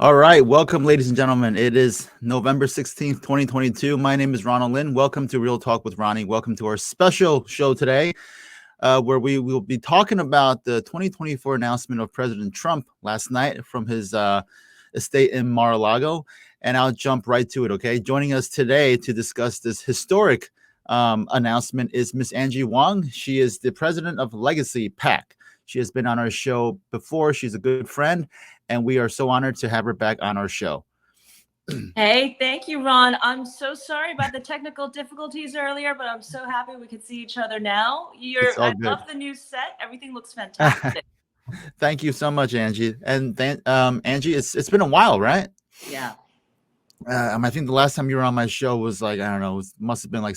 All right, welcome, ladies and gentlemen. It is November 16th, 2022. My name is Ronald Lin. Welcome to Real Talk with Ronnie. Welcome to our special show today, where we will be talking about the 2024 announcement of President Trump last night from his estate in Mar-a-Lago. And I'll jump right to it, okay? Joining us today to discuss this historic announcement is Miss Angie Wong. She is the president of Legacy PAC. She has been on our show before. She's a good friend, and we are so honored to have her back on our show. Hey, thank you, Ron. I'm so sorry about the technical difficulties earlier, but I'm so happy we could see each other now. It's all I good. love the new set. Everything looks fantastic. Thank you so much, Angie. And then, Angie, it's been a while, right? Yeah. I think the last time you were on my show was like, I don't know, must have been like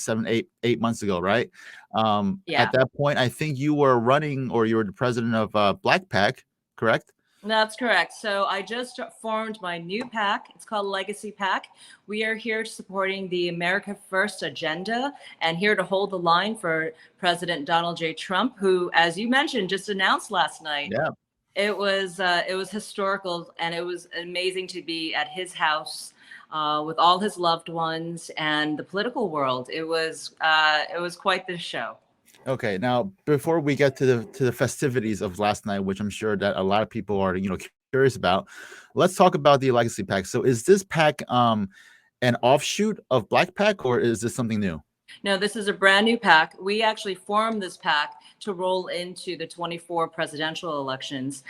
8 months ago, right? Yeah. At that point, I think you were running, or you were the president of Black PAC, correct? That's correct. So I just formed my new PAC. It's called Legacy PAC. We are here supporting the America First agenda and here to hold the line for President Donald J. Trump, who, as you mentioned, just announced last night. Yeah. It was historical, and it was amazing to be at his house with all his loved ones and the political world. It was quite the show. Okay, now before we get to the festivities of last night, which I'm sure that a lot of people are curious about, let's talk about the Legacy PAC. So, is this PAC an offshoot of Black PAC, or is this something new? No, this is a brand new PAC. We actually formed this PAC to roll into the 24 presidential elections.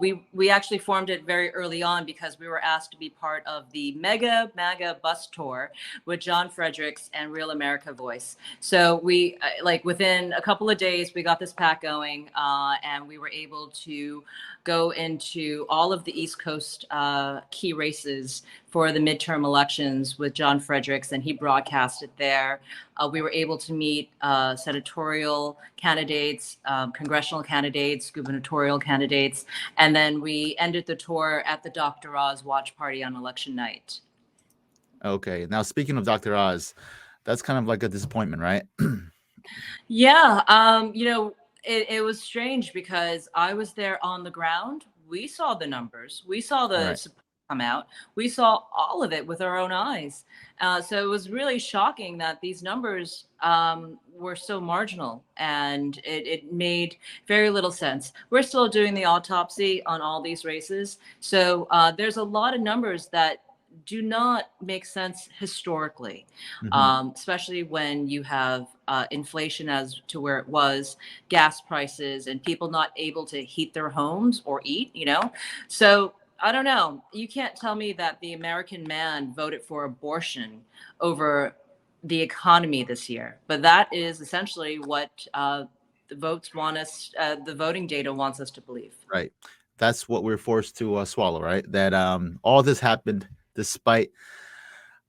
We actually formed it very early on because we were asked to be part of the MAGA bus tour with John Fredericks and Real America Voice. So we within a couple of days we got this PAC going, and we were able to go into all of the East Coast key races for the midterm elections with John Fredericks, and he broadcast it there. We were able to meet senatorial candidates, congressional candidates, gubernatorial candidates, and then we ended the tour at the Dr. Oz watch party on election night. Okay, now speaking of Dr. Oz, that's kind of like a disappointment, right? Yeah, it was strange because I was there on the ground. We saw the numbers. We saw the Right. support come out. We saw all of it with our own eyes. So it was really shocking that these numbers were so marginal, and it made very little sense. We're still doing the autopsy on all these races. So there's a lot of numbers that do not make sense historically, especially when you have inflation as to where it was, gas prices, and people not able to heat their homes or eat, So I don't know. You can't tell me that the American man voted for abortion over the economy this year, but that is essentially what the voting data wants us to believe. Right. That's what we're forced to swallow, right? That all this happened despite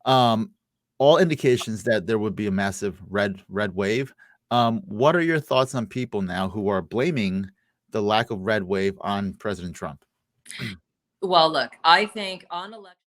all indications that there would be a massive red wave. What are your thoughts on people now who are blaming the lack of red wave on President Trump? Well, look, I think on election